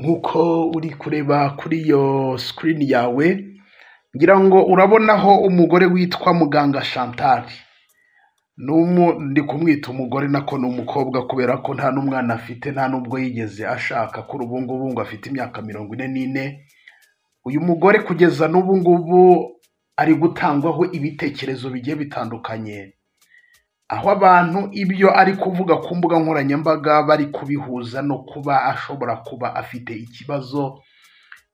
nkuko uri kureba kuri iyo screen yawe ngira ngo urabonaho umugore witwa muganga Chantal. Ndi kumwita umugore nako n'umukobwa kubera ko nta n'umwana afite, nta nubwo yigeze ashaka. Kuri ubu ngubu ngo afite imyaka 44. Uyu mugore kugeza n'ubu ngubu ari gutangwaho ibitekerezo bigiye bitandukanye, aho abantu ibyo ari kuvuga ku mbuga nkoranyambaga bari kubihuza no kuba ashobora kuba afite ikibazo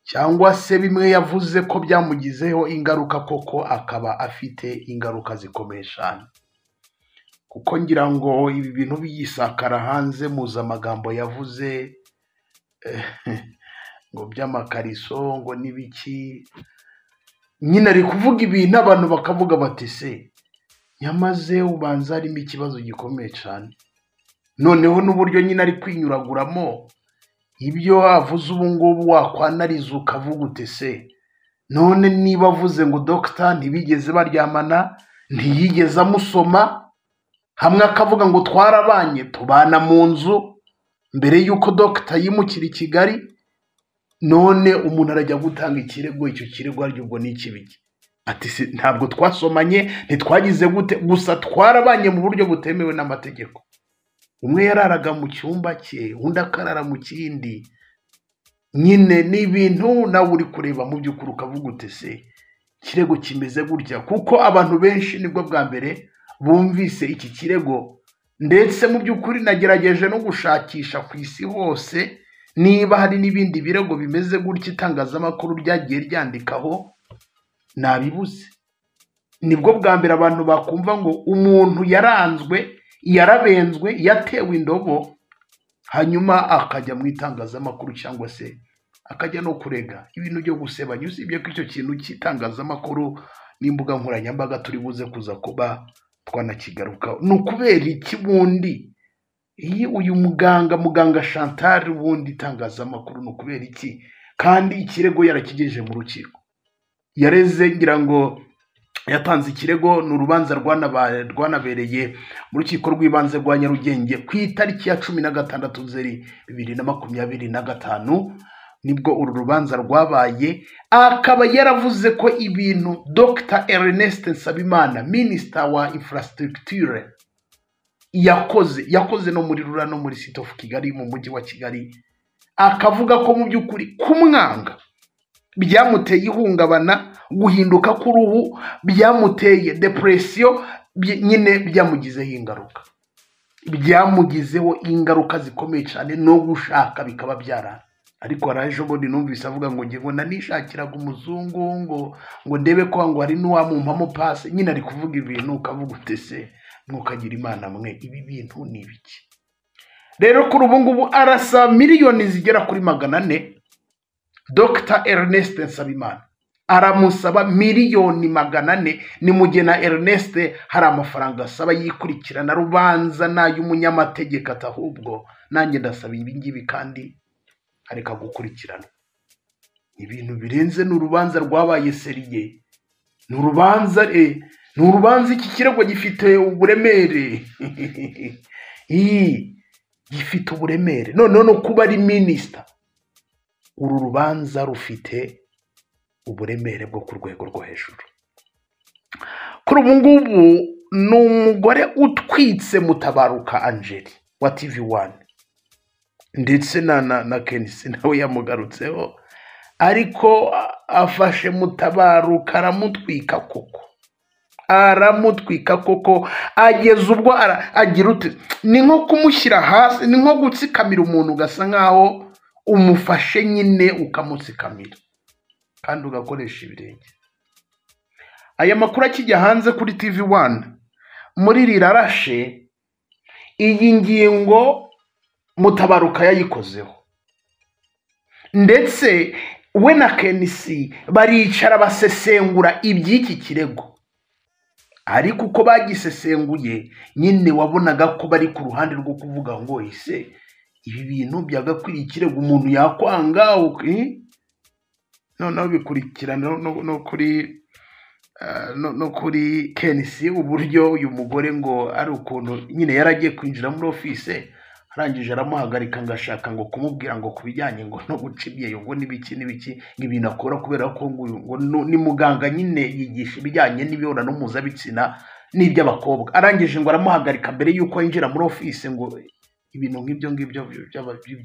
cyangwa se bimwe yavuze ko byamugizeho ingaruka, koko akaba afite ingaruka zikomeye cyane. Kuko ngira ngo ibi bintu biyisakara hanze muza amagambo yavuze ngo by'amakariso ngo nibiki, nyine ari kuvuga ibintu abantu bakavuga bati se nyamaze ubanza harimo ikibazo gikomeye cyane. Noneho n'uburyo nyine ari kwinyuraguramo ibyo avuze ubu ngubu wakwanariza ukavuga ute se none niba avuze ngo doctor ntibigeze baryamana, ntiyigeze amusoma, hamwe akavuga ngo twarabanye tubana mu nzu mbere yuko doctor yimukira i Kigali, none umuntu arajya gutanga ikirego, icyo kirego aryo ubwo ni ikibiki? Ati ntabwo twasomanye, ntitwagize gute, gusa twarabanye mu buryo butemewe n'amategeko. Umwe yararaga mu cyumba cye, undi akarara mu kindi. Nyine ni ibintu nawe uri kureba mu by'ukuri ukavuga ute se kirego kimeze gutya. Kuko abantu benshi nibwo bwa mbere bumvise iki kirego, ndetse mu by'ukuri nagerageje no gushakisha ku isi hose niba hari n'ibindi birego bimeze gutya itangazamakuru ryagiye ryandikaho, nabibuze. Nibwo bwa mbere abantu bakumva ngo umuntu yaranzwe, yarabenzwe, yatewe indobo, hanyuma akajya mu itangazamakuru cyangwa se akajya no kurega ibintu byo gusebanya. Usibye ko icyo kintu cy'itangazamakuru n'imbuga nkoranyambaga turi buze kuza kuba twanakigarukaho. Ni ukubera iki bundi uyu muganga Chantal bundi itangazamakuru ni ukubera iki? Kandi ikirego yarakigejeje mu rukiko, yareze ngira ngo yatanze ikirego. Ni urubanza rwanabereye mu rukiko rw'ibanze rwa Nyarugenge ku itariki ya 16 Nzeri 2025. nibwo uru rubanza rwabaye. Akaba yaravuze ko ibintu Dr Ernest Nsabimana, Minister wa Infrastructure, yakoze no muri Rura no muri City of Kigali, mu mujyi wa Kigali, akavuga ko mu by'ukuri kumwanga byamuteye ihungabana, guhinduka k'uruhu, byamuteye depression, nyine byamugizeho ingaruka, byamugizeho ingaruka zikomeye cyane no gushaka bikaba byara. Ariko araje ubundi numvise avuga ngo ngiye ngo nanishakiraga umuzungu ngo ndebe ko ngo hari n'uwamumpamo passe. Nyine ari kuvuga ibintu ukavuga ute se mwokagira Imana mwe, ibi bintu ni ibiki? Rero kuri ubu ngubu arasa miliyoni zigera kuri 400. Dr Ernest Nsabimana aramusaba miliyoni 400. ni mugena Ernest hari amafaranga asaba yikurikirana rubanza n'ay'umunyamategeko, atahubwo nanjye ndasaba ibi ngibi kandi areka gukurikirana ibintu birenze. N'urubanza rwabaye seriye, n'urubanza iki kirego gifite uburemere gifite uburemere. No kuba ari minister, uru rubanza rufite uburemere bwo ku rwego rwo hejuru. Kuri ubu ngubu ni umugore utwitse Mutabaruka Angeli wa TV1, ndetse na Kenisi nawe yamugarutseho, ariko afashe Mutabaruka aramutwika koko ageze ubwo agira ute, ni nko kumushyira hasi, ni nko gutsikamira umuntu ugasa nkaho umufashe nyine ukamutsikamira kandi ugakoresha ibirenge. Aya makuru akijya hanze kuri TV1 muri Rirarashe, iyi ngingo Mutabaruka yayikozeho, ndetse we na Kenisi baricara basesengura iby'iki kirego. Ariko uko bagisesenguye nyine wabonaga ko bari ku ruhande rwo kuvuga ngo ise ibi bintu byagakwiriye ikirego umuntu yakwanga noneho bikurikirana no kuri Kenisi, uburyo uyu mugore ngo ari ukuntu nyine yaragiye kwinjira muri office arangije aramuhagarika ngashaka ngo kumubwira ngo kubijyanye ngo no guca imyeyo ngo n'ibiki ngibintu akora kubera ko ngo ni muganga nyine yigisha ibijyanye n'imibonano mpuzabitsina n'iby'abakobwa. Arangije ngo aramuhagarika mbere yuko yinjira muri office ngo ibintu ngibyo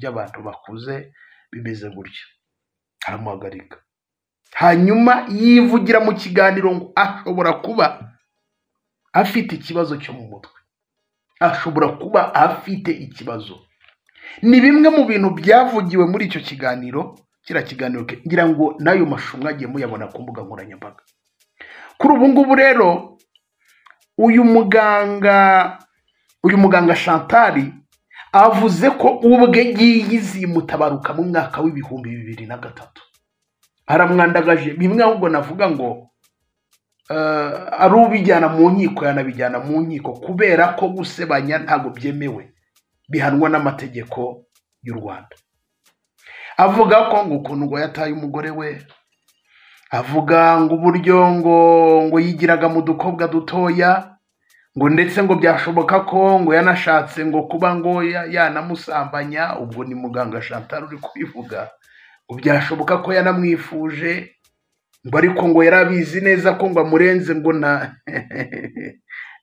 by'abantu bakuze bimeze gutyo. Aramuhagarika, hanyuma yivugira mu kiganiro ngo ashobora kuba afite ikibazo cyo mu mutwe, ashobora kuba afite ikibazo. Ni bimwe mu bintu byavugiwe muri icyo kiganiro, kira kiganiro ngira ngo nayo mashusho mwagiye muyabona ku mbuga nkoranyambaga. Kuri ubu ngubu rero uyu muganga Chantal avuze ko ubwe yiyiziye Mutabaruka mu mwaka w'ibihumbi 2003. Aramwandagaje bimwe ahubwo navuga ngo ari ubijyana mu nkiko, yanabijyana mu nkiko kubera ko gusebanya ntago byemewe, bihanwa n'amategeko y'u Rwanda. Avuga ko ngo ukuntu ngo yataye umugore we, avuga ngo uburyo ngo yigiraga mu dukobwa dutoya, ngo ndetse ngo byashoboka ko ngo yanashatse ngo kuba ngo yanamusambanya. Ubwo ni muganga Chantal uri kubivuga. Ngo byashoboka ko yanamwifuje, ngo ariko ngo yarabizi neza ko ngo amurenze, ngo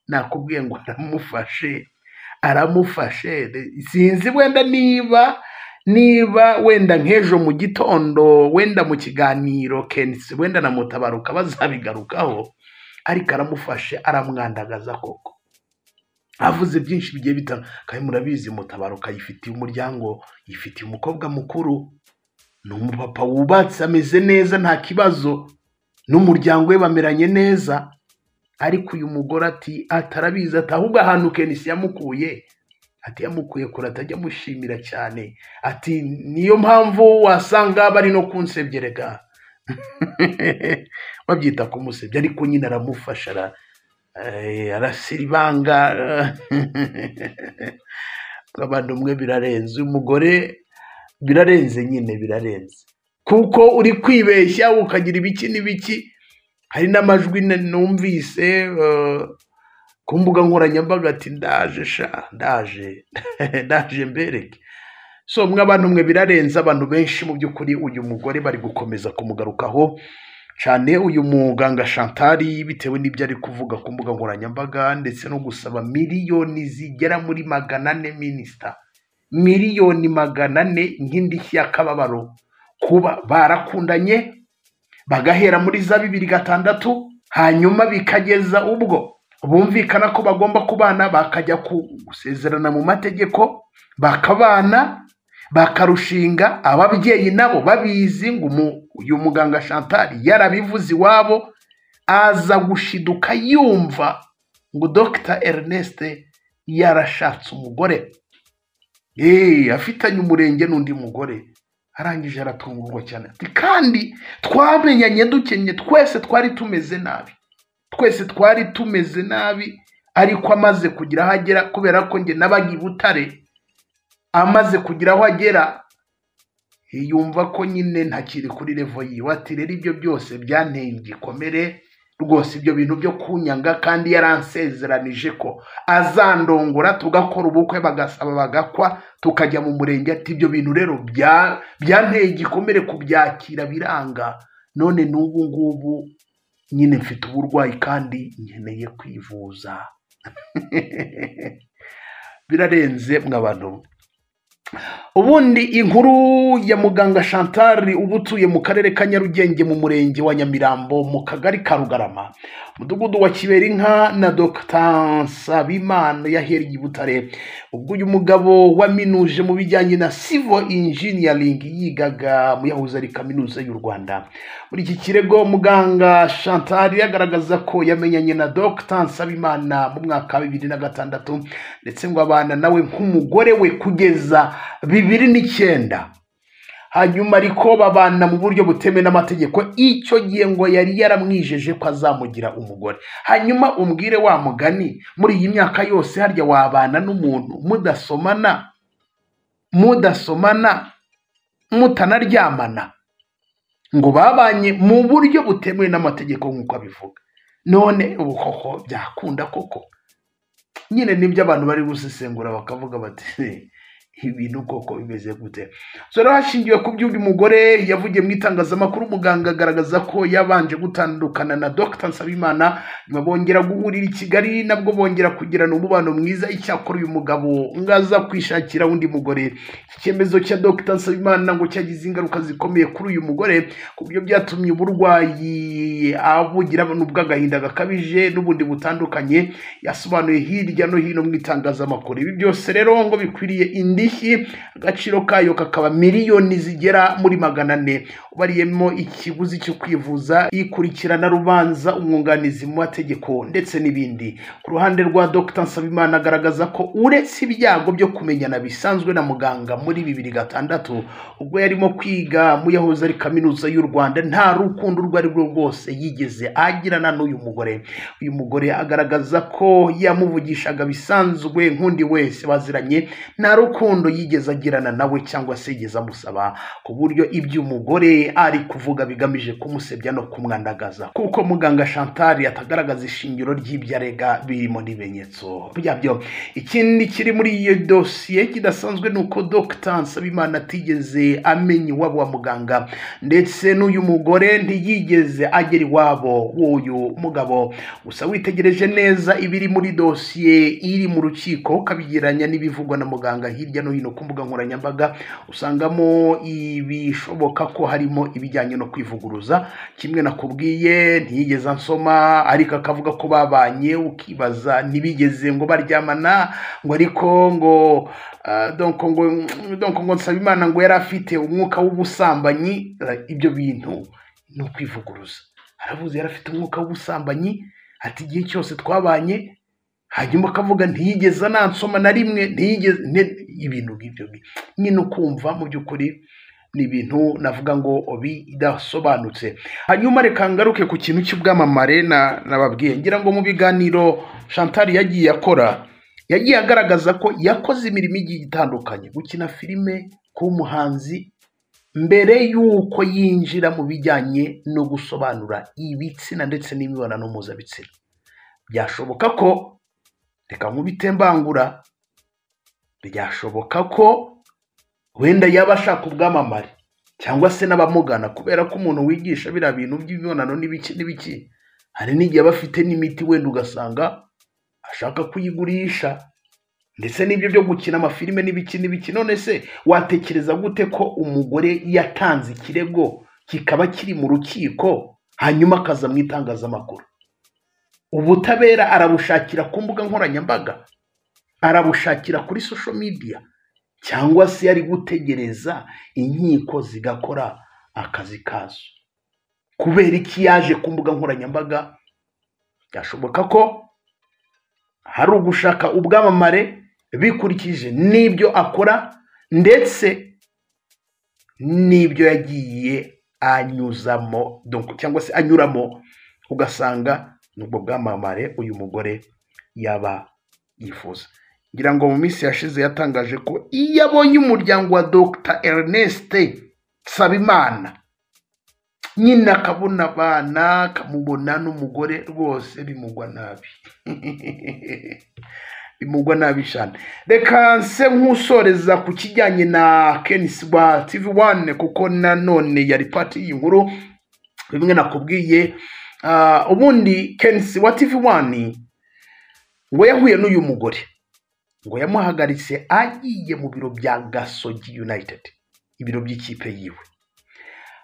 nakubwiye ngo aramufashe. Sinzi wenda niba wenda nk'ejo mu gitondo wenda mu kiganiro Kensi wenda na Mutabaruka bazabigarukaho, ariko aramufashe aramwandagaza koko. Avuze byinshi bigiye bitandukanye. Murabizi Mutabaruka yifitiye umuryango, yifitiye umukobwa mukuru, ni umupapa wubatse ameze neza nta kibazo, n'umuryango we bameranye neza. Ariko uyu mugore ati atarabizi, ati ahubwo ahantu Kenisi yamukuye, ati yamukuye kure atajya mushimira cyane, ati niyo mpamvu wasanga bari no kunsebyerega. Babyita kumusebya, ariko nyine aramufasha, arasiribanga. Abantu mwe birarenze, umugore birarenze nyine, birarenze kuko uri kwibeshya ukagira ibiki n'ibiki. Hari n'amajwi numvise ku mbuga nkoranyambaga ati ndaje mbereke. So mw'abantu mwe birarenze, abantu benshi mu by'ukuri uyu mugore bari gukomeza kumugarukaho cyane uyu muganga Chantal, bitewe n'ibyo ari kuvuga ku mbuga nkoranyambaga, ndetse no gusaba miliyoni zigera muri 400 minisita, miliyoni 400 nk'indishyi y'akababaro kuba barakundanye bagahera muri za 2006, hanyuma bikageza ubwo bumvikana ko bagomba kubana, bakajya gusezerana mu mategeko, bakabana, bakarushinga. Ababyeyi nabo babizi ngo uyu muganga Chantal yarabivuze iwabo, aza gushiduka yumva ngo Dr Ernest yarashatse umugore, afitanye umurenge n'undi mugore. Arangije aratungurwa cyane ati kandi twamenyanye dukenye, twese twari tumeze nabi, ariko amaze kugira aho agera, kubera ko nge nabaga i Butare, amaze kugira aho agera yumva ko nyine ntakiri kuri level yiwe. Ati rero ibyo byose byanteye igikomere rwose, ibyo bintu byo kunyanga, kandi yaransezeranije ko azandongora, tugakora ubukwe, bagasaba bagakwa, tukajya mu murenge. Ati ibyo bintu rero byanteye igikomere kubyakira biranga, none n'ubu ngubu nyine mfite uburwayi kandi nkeneye kwivuza. Birarenze mw'abantu. Ubundi inkuru ya muganga Chantal ubutuye mu karere ka Nyarugenge mu murenge wa Nyamirambo mu kagari ka Rugarama, mudugudu wa Kiberinka, na Dr Nsabimana yahereye i Butare. Ubwo uyu mugabo waminuje mu bijyanye na civil engineering, yigaga mu yahoze ari kaminuza y'u Rwanda. Muri iki kirego muganga Chantal yagaragaza ko yamenyanye na Dr Nsabimana mu mwaka wa 2006, ndetse ngo abana nawe nk'umugore we kugeza 2009. Hanyuma ariko babana mu buryo butemewe n'amategeko. Icyo gihe ngo yari yaramwijeje ko azamugira umugore. Hanyuma umbwire wa mugani, muri iyi myaka yose harya wabana n'umuntu mudasomana mutanaryamana? Ngo babanye mu buryo butemewe n'amategeko nk'uko abivuga. None ubu koko byakunda koko? Nyine nibyo abantu bari gusesengura bakavuga bati ibintu koko bimeze gute? So rero hashingiwe ku by'uyu mugore yavugiye mu itangazamakuru, muganga agaragaza ko yabanje gutandukana na Dr Nsabimana, nyuma bongera guhurira i Kigali, nabwo bongera kugirana umubano mwiza. Icyakora uyu mugabo ngaza kwishakira undi mugore. Icyemezo cya Dr Nsabimana ngo cyagize ingaruka zikomeye kuri uyu mugore, ku buryo byatumye uburwayi abugira n'ubw'agahinda gakabije n'ubundi butandukanye. Yasobanuye hirya no hino mu itangazamakuru. Ibi byose rero ngo bikwiriye indishyi, agaciro kayo kakaba miliyoni zigera muri 400, ubariyemo ikiguzi cyo kwivuza, ikurikirana rubanza, umwunganizi mu mategeko ndetse n'ibindi. Ku ruhande rwa Dr Nsabimana agaragaza ko uretse ibyago byo kumenyana bisanzwe na muganga muri 2006 ubwo yarimo kwiga mu yahoze ari kaminuza y'u Rwanda, nta rukundo urwo ari rwo rwose yigeze agirana n'uyu mugore. Uyu mugore agaragaza ko yamuvugishaga bisanzwe nk'undi wese baziranye, nta rukundo yigeze agirana nawe cyangwa se yigeze amusaba, ku buryo ibyo umugore ari kuvuga bigamije kumusebya no kumwandagaza, kuko muganga Chantal atagaragaza ishingiro ry'ibyarega birimo n'ibimenyetso byabyo. Ikindi kiri muri iyo dosiye kidasanzwe nuko Dr Nsabimana atigeze amenya iwabo wa muganga, ndetse n'uyu mugore ntiyigeze agera iwabo w'uyu mugabo. Gusa witegereje neza ibiri muri dosiye iri mu rukiko ukabigeranya n'ibivugwa na muganga hirya no hino ku mbuga nkoranyambaga, usangamo ibishoboka ko harimo ibijyanye no kwivuguruza. Kimwe nakubwiye, ntiyigeze ansoma, ariko akavuga ko babanye, ukibaza ntibigeze ngo baryamana, ngo ariko ngo donc ngo Nsabimana ngo yari afite umwuka w'ubusambanyi. Ibyo bintu no kwivuguruza. Aravuze yari afite umwuka w'ubusambanyi, ati igihe cyose twabanye, hanyuma akavuga ntiyigeze anansoma na rimwe, ntiyigeze. Ibintu ngibyo nyine ukumva mu by'ukuri ni ibintu navuga ngo bidasobanutse. Hanyuma reka ngaruke ku kintu cy'ubwamamare nababwiye. Ngira ngo mu biganiro Chantal yagiye akora, yagiye agaragaza ko yakoze imirimo igiye itandukanye, gukina filime, kuba umuhanzi, mbere y'uko yinjira mu bijyanye no gusobanura ibitsina ndetse n'imibonano mpuzabitsina. Byashoboka ko, reka nkubitembangura, byashoboka ko wenda yaba ashaka ubwamamare cyangwa se n'abamugana, kubera ko umuntu wigisha biriya bintu by'imibonano n'ibiki hari n'igihe aba afite n'imiti, wenda ugasanga ashaka kuyigurisha, ndetse n'ibyo byo gukina amafilime n'ibiki. None se watekereza gute ko umugore yatanze ikirego kikaba kiri mu rukiko, hanyuma akaza mu itangazamakuru? Ubutabera arabushakira ku mbuga nkoranyambaga, arabushakira kuri social media, cyangwa se yari gutegereza inkiko zigakora akazi kazo? Kubera iki yaje ku mbuga nkoranyambaga? Byashoboka ko hari ugushaka ubwamamare bikurikije n'ibyo akora ndetse n'ibyo yagiye anyuzamo, cyangwa se anyuramo, ugasanga nubwo bwamamare uyu mugore yaba yifuza. Ngira ngo mu minsi yashize yatangaje ko iyo abonye umuryango wa Dr Ernest Nsabimana nyine akabona abana, akamubona n'umugore, rwose bimugwa nabi. Bimugwa nabi cyane. Reka nse nk'usoreza ku kijyanye na Kenisi wa TV1, kuko nanone yari pati y'inkuru bimwe nakubwiye. Ubundi Kenisi wa TV1 ngo yahuye n'uyu mugore, ngo yamuhagaritse agiye mu biro bya Gasogi United, ibiro by'ikipe yiwe.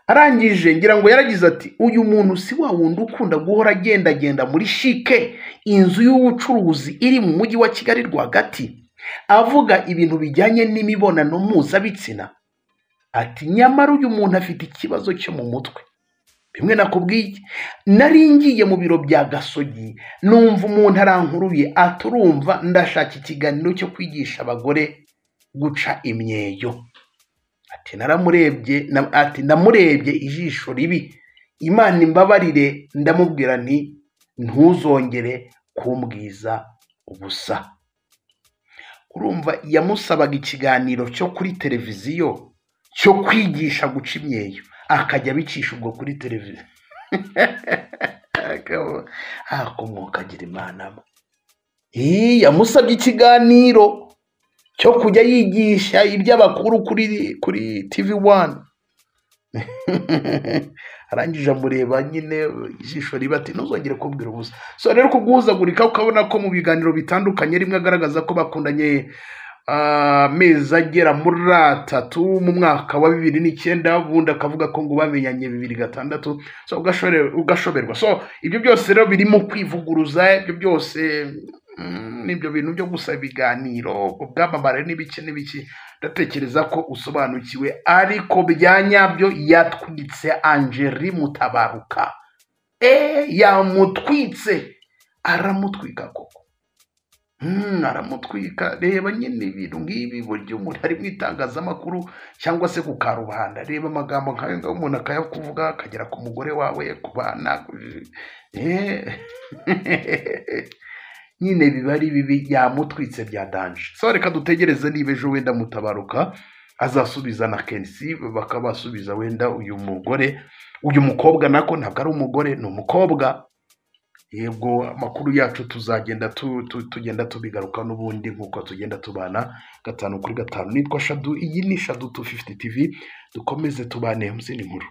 Arangije ngira ngo yaragize ati, uyu muntu si wa wundi ukunda guhora agenda muri Shike, inzu y'ubucuruzi iri mu mujyi wa Kigali rwagati, avuga ibintu bijyanye n'imibonano mpuzabitsina? Ati nyamara uyu muntu afite ikibazo cyo mu mutwe. Bimwe nakubwiye, nari ngiye mu biro bya Gasogi, numva umuntu arankuruye, aturumva ndashaka ikiganiro cyo kwigisha abagore guca imyeyo. Ati naramurebye, ati namurebye ijisho ribi, Imana imbabarire, ndamubwira nti ntuzongere kumbwiza ubusa. Urumva yamusabaga ikiganiro cyo kuri televiziyo cyo kwigisha guca imyeyo, akajya bicisha ubwo kuri televiziyo. Akomoka agira Imana. Yamusabye ikiganiro cyo kujya yigisha iby'abakuru kuri TV1 arangije amureba nyine ijisho riba ati ntuzongere kubwira ubusa. So rero kuguhuzagurika ukabona ko mu biganiro bitandukanye rimwe agaragaza ko bakundanye amezi agera muri 3 mu mwaka wa 2009, ubundi akavuga ko ngo bamenyanye 2006. So ugashoberwa. So ibyo byose rero birimo kwivuguruza, ibyo byose nibyo bintu byo gusaba ibiganiro ubwamamare n'ibiki ndatekereza ko usobanukiwe, ariko byanyabyo yatwitse Angeli Mutabaruka. Yamutwitse, aramutwika koko. Aramutwika. Reba nyine ibintu nk'ibi buryo umuntu ari mu itangazamakuru cyangwa se ku karubanda, reba amagambo nk'ayo ngaho umuntu akayakuvuga akagera ku mugore wawe, ku bana, nyine biba ari bibi, yamutwitse bya danje. So reka dutegereze niba ejo wenda Mutabaruka azasubiza na Kensi, bakabasubiza wenda uyu mukobwa nako ntabwo ari umugore, ni umukobwa. Yego amakuru yacu tuzagenda tugenda tubigaruka n'ubundi nkuko tugenda tubana 5 kuri 5. Nitwa Shadu, iyi ni Shadu 250 TV, dukomeze tubane mu zindi nkuru.